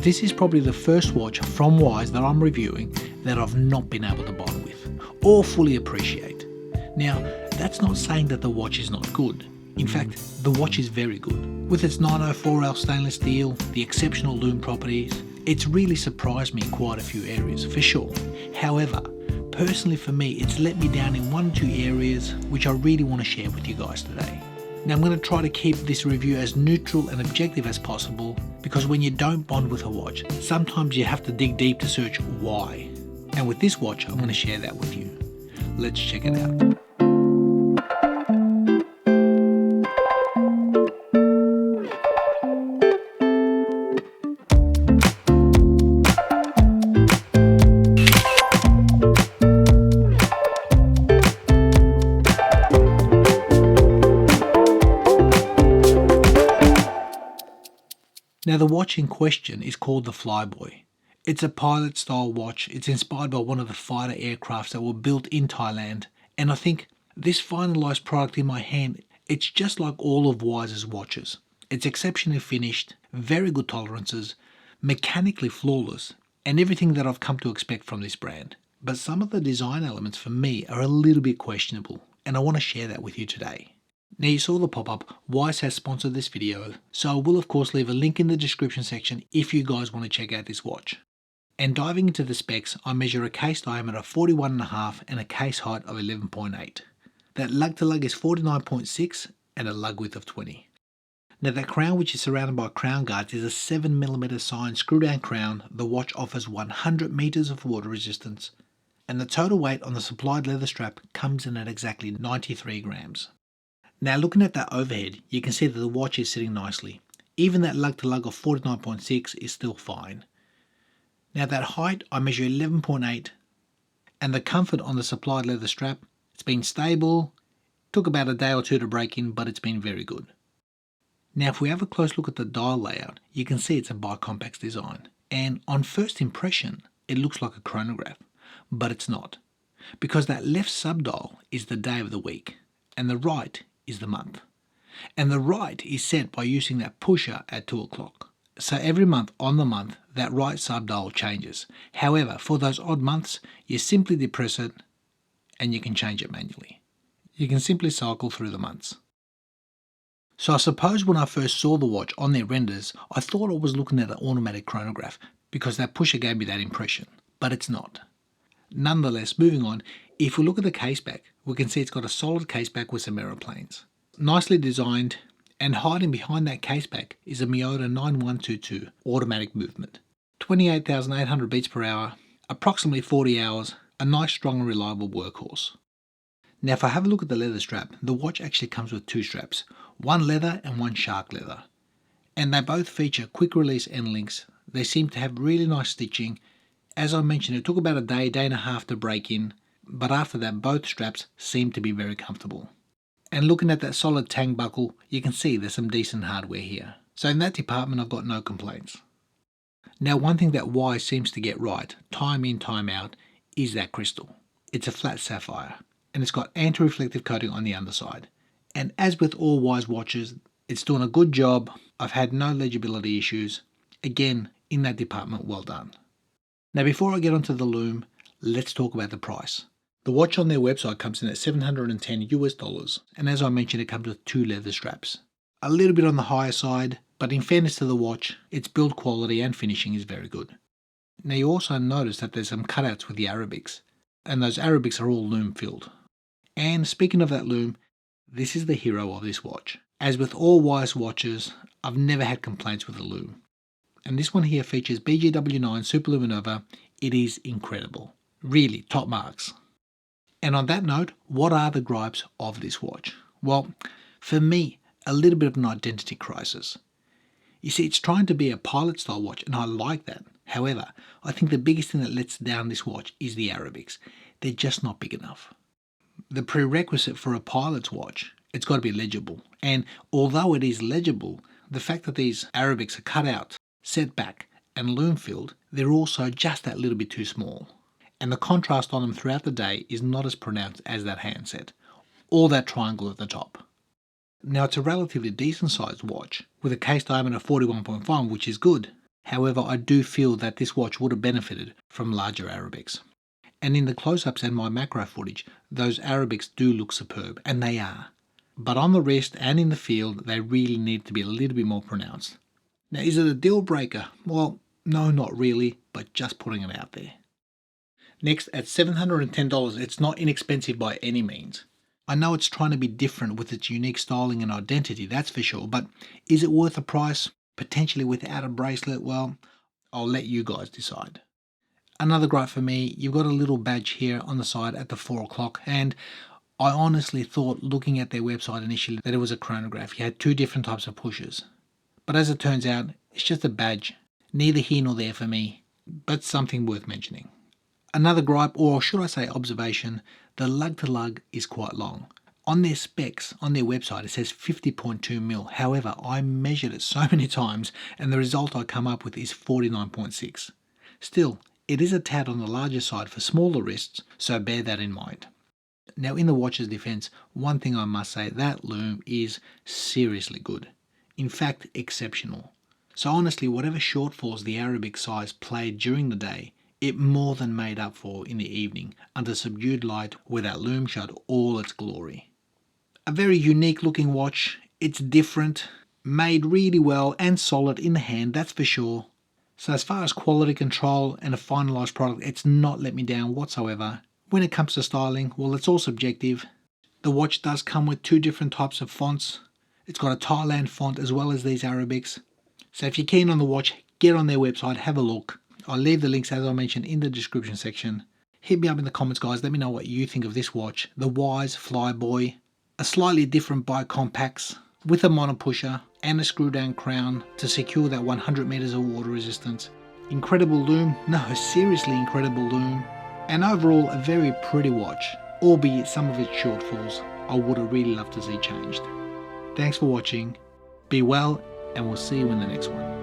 This is probably the first watch from Wise that I'm reviewing that I've not been able to bond with or fully appreciate. Now, that's not saying that the watch is not good. In fact, the watch is very good. With its 904L stainless steel, the exceptional lume properties, it's really surprised me in quite a few areas, for sure. However, personally for me, it's let me down in 1 or 2 areas which I really want to share with you guys today. Now I'm going to try to keep this review as neutral and objective as possible, because when you don't bond with a watch, sometimes you have to dig deep to search why. And with this watch, I'm going to share that with you. Let's check it out. Now the watch in question is called the FLYBOY. It's a pilot style watch. It's inspired by one of the fighter aircrafts that were built in Thailand, and I think this finalized product in my hand, it's just like all of Wise's watches. It's exceptionally finished, very good tolerances, mechanically flawless, and everything that I've come to expect from this brand. But some of the design elements for me are a little bit questionable, and I want to share that with you today. Now you saw the pop-up, Wise has sponsored this video, so I will of course leave a link in the description section if you guys want to check out this watch. And diving into the specs, I measure a case diameter of 41.5 and a case height of 11.8. That lug to lug is 49.6 and a lug width of 20. Now that crown, which is surrounded by crown guards, is a 7mm signed screw down crown. The watch offers 100 meters of water resistance, and the total weight on the supplied leather strap comes in at exactly 93 grams. Now looking at that overhead, you can see that the watch is sitting nicely. Even that lug to lug of 49.6 is still fine. Now that height, I measure 11.8, and the comfort on the supplied leather strap, it's been stable. Took about a day or two to break in, but it's been very good. Now if we have a close look at the dial layout, you can see it's a bicompax design, and on first impression it looks like a chronograph, but it's not, because that left subdial is the day of the week and the right is the month, and the right is set by using that pusher at 2 o'clock. So every month on the month, that right subdial changes. However, for those odd months, you simply depress it and you can change it manually. You can simply cycle through the months. So I suppose when I first saw the watch on their renders, I thought I was looking at an automatic chronograph because that pusher gave me that impression, but it's not. Nonetheless, moving on, if we look at the case back, we can see it's got a solid case back with some aeroplanes. Nicely designed, and hiding behind that case back is a Miyota 9122 automatic movement. 28,800 beats per hour, approximately 40 hours, a nice strong and reliable workhorse. Now if I have a look at the leather strap, the watch actually comes with 2 straps, one leather and one shark leather. And they both feature quick release end links. They seem to have really nice stitching. As I mentioned, it took about a day and a half to break in, but after that both straps seem to be very comfortable. And looking at that solid tang buckle, you can see there's some decent hardware here. So in that department I've got no complaints. Now one thing that Wise seems to get right, time in time out, is that crystal. It's a flat sapphire, and it's got anti-reflective coating on the underside. And as with all Wise watches, it's doing a good job. I've had no legibility issues. Again, in that department, well done. Now before I get onto the lume, let's talk about the price. The watch on their website comes in at $710 US, and as I mentioned, it comes with 2 leather straps. A little bit on the higher side, but in fairness to the watch, its build quality and finishing is very good. Now you also notice that there's some cutouts with the Arabics, and those Arabics are all lume filled. And speaking of that lume, this is the hero of this watch. As with all Wise watches, I've never had complaints with the lume. And this one here features BGW9 Superluminova. It is incredible. Really, top marks. And on that note, what are the gripes of this watch? Well, for me, a little bit of an identity crisis. You see, it's trying to be a pilot style watch, and I like that. However, I think the biggest thing that lets down this watch is the Arabics. They're just not big enough. The prerequisite for a pilot's watch, it's got to be legible. And although it is legible, the fact that these Arabics are cut out, set back, and lume filled, they're also just that little bit too small. And the contrast on them throughout the day is not as pronounced as that handset, or that triangle at the top. Now it's a relatively decent sized watch, with a case diameter of 41.5, which is good. However, I do feel that this watch would have benefited from larger Arabics. And in the close-ups and my macro footage, those Arabics do look superb, and they are. But on the wrist and in the field, they really need to be a little bit more pronounced. Now, is it a deal breaker? Well, no, not really, but just putting it out there. Next, at $710, it's not inexpensive by any means. I know it's trying to be different with its unique styling and identity, that's for sure, but is it worth the price? Potentially without a bracelet? Well, I'll let you guys decide. Another gripe for me, you've got a little badge here on the side at the 4 o'clock, and I honestly thought, looking at their website initially, that it was a chronograph. You had two different types of pushes. But as it turns out, it's just a badge. Neither here nor there for me, but something worth mentioning. Another gripe, or should I say observation, the lug-to-lug is quite long. On their specs, on their website, it says 50.2 mil. However, I measured it so many times, and the result I come up with is 49.6. Still, it is a tad on the larger side for smaller wrists, so bear that in mind. Now, in the watch's defense, one thing I must say, that loom is seriously good. In fact, exceptional. So honestly, whatever shortfalls the Arabic size played during the day, it more than made up for in the evening under subdued light where that loom showed all its glory. A very unique looking watch. It's different, made really well and solid in the hand, that's for sure. So as far as quality control and a finalised product, it's not let me down whatsoever. When it comes to styling, well, it's all subjective. The watch does come with two different types of fonts. It's got a Thailand font as well as these Arabics. So if you're keen on the watch, get on their website, have a look. I'll leave the links, as I mentioned, in the description section. Hit me up in the comments, guys. Let me know what you think of this watch. The Wise FLYBOY. A slightly different bicompax with a monopusher and a screw down crown to secure that 100 meters of water resistance. Incredible loom. No, seriously incredible loom. And overall, a very pretty watch, albeit some of its shortfalls I would have really loved to see changed. Thanks for watching. Be well, and we'll see you in the next one.